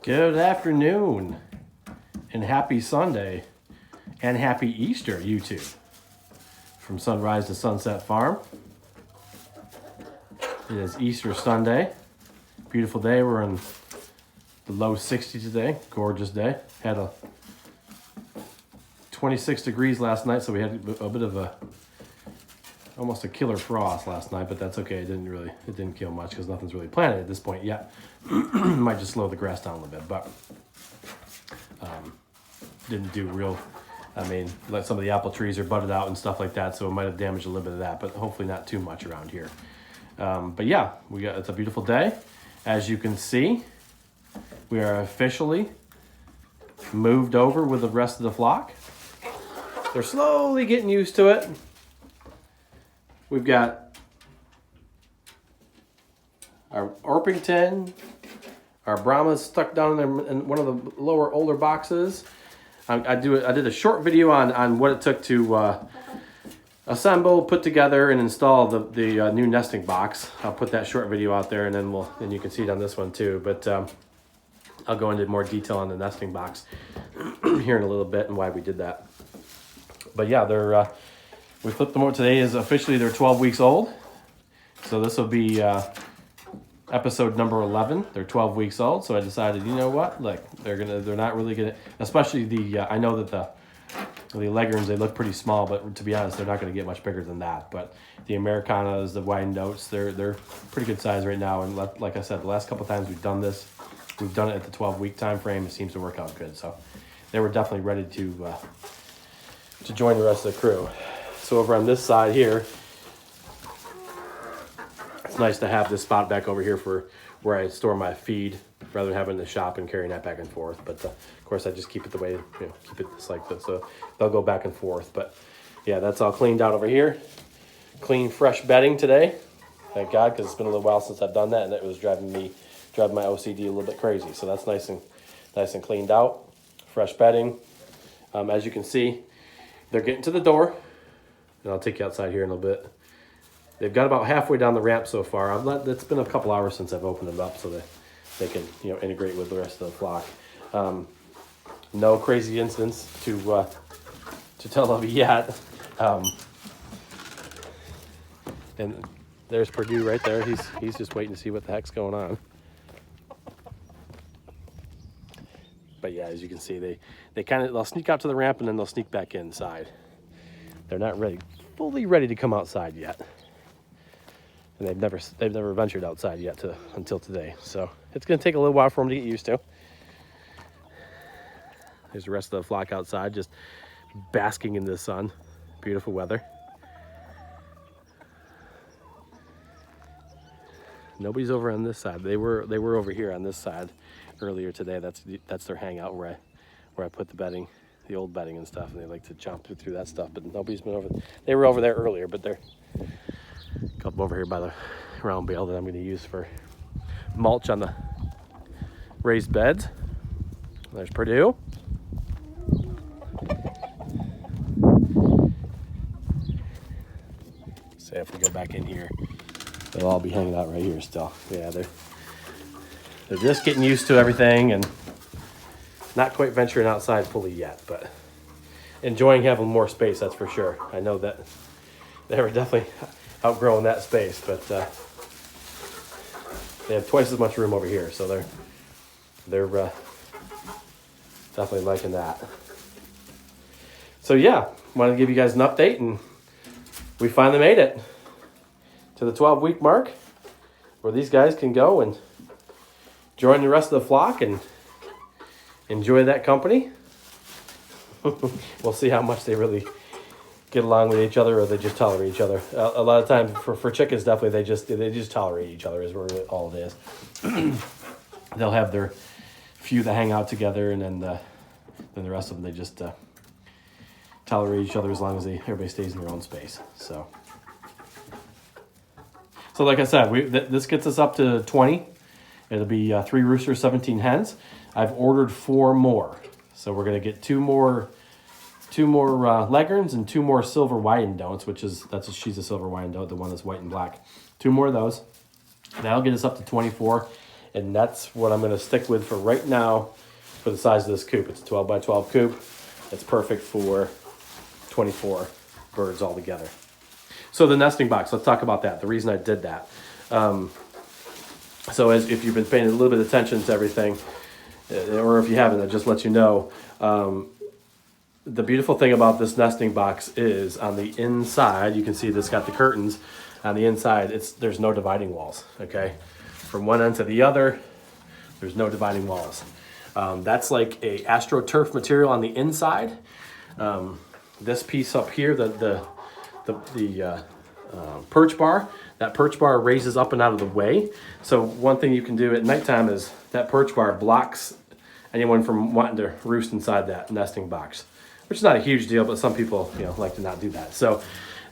Good afternoon and happy Sunday and happy Easter, YouTube. From Sunrise to Sunset Farm. It is Easter Sunday. Beautiful day. We're in the low 60s today. Gorgeous day. Had a 26 degrees last night, so we had a bit of almost a killer frost last night, but that's okay. It didn't kill much because nothing's really planted at this point yet. Might just slow the grass down a little bit, but didn't do real. I mean, like some of the apple trees are budded out and stuff like that, so it might have damaged a little bit of that, but hopefully not too much around here. But yeah, it's a beautiful day. As you can see, we are officially moved over with the rest of the flock. They're slowly getting used to it. We've got our Orpington, our Brahmas stuck down in one of the lower older boxes. I did a short video on what it took to assemble, put together, and install the new nesting box. I'll put that short video out there, and then you can see it on this one too. But I'll go into more detail on the nesting box here in a little bit and why we did that. But yeah, we flipped them over. Today is officially they're 12 weeks old. So this will be episode number 11. They're 12 weeks old. So I decided, you know what? Like they're not really gonna, especially I know that the Leghorns, they look pretty small, but to be honest, they're not gonna get much bigger than that. But the Americanas, the Wyandottes, they're pretty good size right now. And like I said, the last couple times we've done this, we've done it at the 12-week time frame. It seems to work out good. So they were definitely ready to join the rest of the crew. So over on this side here, it's nice to have this spot back over here for where I store my feed rather than having the shop and carrying that back and forth. But of course, I just keep it the way, keep it just like this. So they'll go back and forth. But yeah, that's all cleaned out over here. Clean, fresh bedding today. Thank God, because it's been a little while since I've done that, and it was driving my OCD a little bit crazy. So that's nice and cleaned out. Fresh bedding. As you can see, they're getting to the door. And I'll take you outside here in a little bit. They've got about halfway down the ramp so far. It's been a couple hours since I've opened them up so that they can integrate with the rest of the flock. No crazy incidents to tell of yet. And there's Purdue right there. He's just waiting to see what the heck's going on. But yeah, as you can see, they'll sneak out to the ramp and then they'll sneak back inside. They're not fully ready to come outside yet. And they've never ventured outside yet until today. So it's going to take a little while for them to get used to. There's the rest of the flock outside just basking in the sun. Beautiful weather. Nobody's over on this side. They were over here on this side earlier today. That's their hangout where I put the bedding. The old bedding and stuff, and they like to jump through that stuff, but nobody's been over. They were over there earlier, but they're a couple over here by the round bale that I'm going to use for mulch on the raised beds. There's Purdue. So if we go back in here, they'll all be hanging out right here still. Yeah, they're just getting used to everything and not quite venturing outside fully yet, but enjoying having more space, that's for sure. I know that they were definitely outgrowing that space, but they have twice as much room over here, so they're definitely liking that. So yeah, wanted to give you guys an update, and we finally made it to the 12-week mark where these guys can go and join the rest of the flock and enjoy that company. We'll see how much they really get along with each other, or they just tolerate each other. A lot of times for chickens, definitely they just tolerate each other is really all it is. They'll have their few that hang out together, and then the rest of them, they just tolerate each other as long as everybody stays in their own space. So like I said, this gets us up to 20. It'll be 3 roosters, 17 hens. I've ordered 4 more. So we're going to get 2 more Leghorns and 2 more silver Wyandottes, she's a silver Wyandotte, the one that's white and black. 2 more of those. That'll get us up to 24. And that's what I'm going to stick with for right now for the size of this coop. It's a 12 by 12 coop. It's perfect for 24 birds altogether. So the nesting box, let's talk about that. The reason I did that. So if you've been paying a little bit of attention to everything, or if you haven't, I'll just let you know. The beautiful thing about this nesting box is on the inside, you can see this got the curtains. On the inside, there's no dividing walls, okay? From one end to the other, there's no dividing walls. That's like a AstroTurf material on the inside. This piece up here, the perch bar, that perch bar raises up and out of the way. So one thing you can do at nighttime is that perch bar blocks anyone from wanting to roost inside that nesting box, which is not a huge deal, but some people, like to not do that. So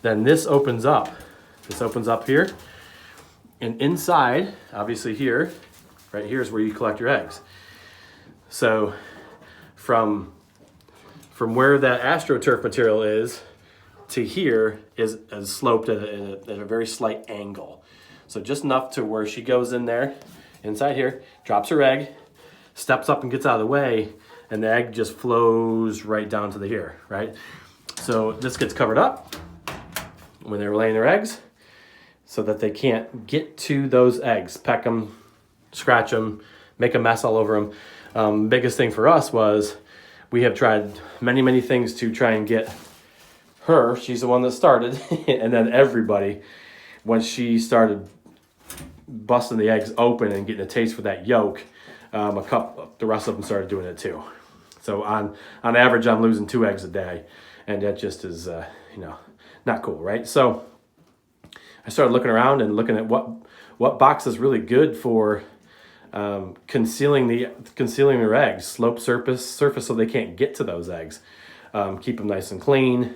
then this opens up. This opens up here, and inside, obviously here, right here is where you collect your eggs. So from where that AstroTurf material is to here is sloped at a very slight angle. So just enough to where she goes in there, inside here, drops her egg, steps up and gets out of the way, and the egg just flows right down to the here, right? So this gets covered up when they're laying their eggs so that they can't get to those eggs, peck them, scratch them, make a mess all over them. Biggest thing for us was we have tried many things to try and get her, she's the one that started, and then everybody, once she started busting the eggs open and getting a taste for that yolk, the rest of them started doing it too. So on average, I'm losing 2 eggs a day, and that just is, not cool, right? So I started looking around and looking at what box is really good for concealing their eggs, slope surface so they can't get to those eggs. Keep them nice and clean.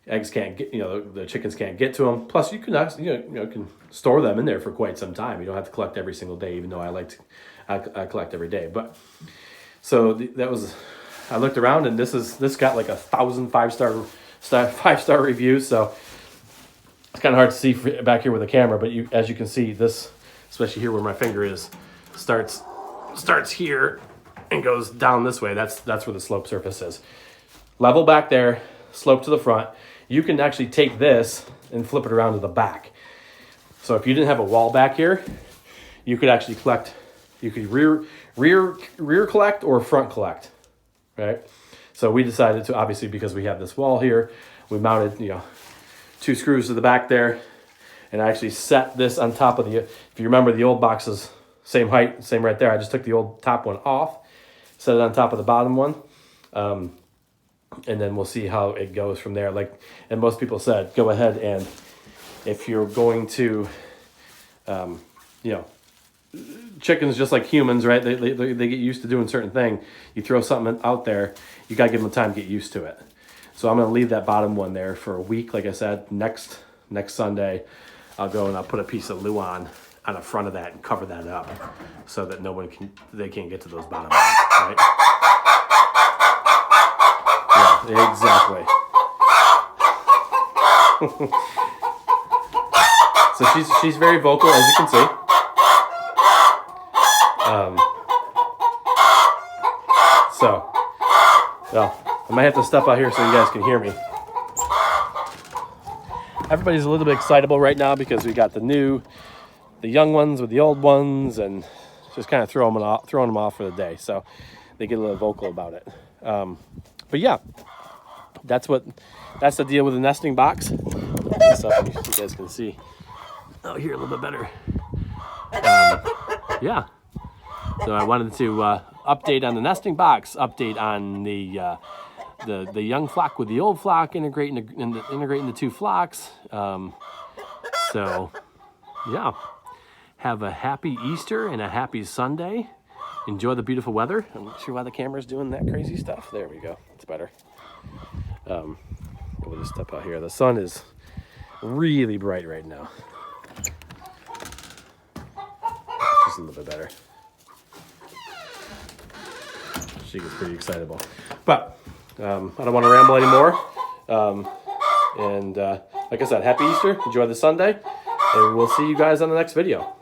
Eggs can't get, the chickens can't get to them. Plus, you can actually, can store them in there for quite some time. You don't have to collect every single day, even though I collect every day. But so I looked around, and this got like 1,000 5-star reviews. So it's kind of hard to see back here with the camera, but as you can see, this, especially here where my finger is, starts here and goes down this way. That's where the slope surface is. Level back there, slope to the front. You can actually take this and flip it around to the back. So if you didn't have a wall back here, you could actually collect. You could rear collect or front collect, right? So we decided to, obviously, because we have this wall here, we mounted 2 screws to the back there, and I actually set this on top of if you remember the old boxes, same height, same right there. I just took the old top one off, set it on top of the bottom one, and then we'll see how it goes from there. And most people said, go ahead, and if you're going to, chickens just like humans, right? They get used to doing certain thing. You throw something out there, you gotta give them time to get used to it. So I'm gonna leave that bottom one there for a week. Like I said, next Sunday, I'll go and I'll put a piece of Luan on the front of that and cover that up so that they can't get to those bottom ones, right? Yeah, exactly. So she's very vocal, as you can see. I might have to step out here so you guys can hear me. Everybody's a little bit excitable right now because we got the young ones with the old ones, and just kind of throwing them off for the day. So they get a little vocal about it. But yeah, that's the deal with the nesting box. Put this up and you guys can see out here a little bit better. Yeah. So I wanted to update on the nesting box, update on the young flock with the old flock, integrating the 2 flocks. So yeah, have a happy Easter and a happy Sunday. Enjoy the beautiful weather. I'm not sure why the camera's doing that crazy stuff. There we go. It's better. We'll just step out here. The sun is really bright right now. Just a little bit better. She gets pretty excitable. But I don't want to ramble anymore. Like I said, happy Easter. Enjoy the Sunday. And we'll see you guys on the next video.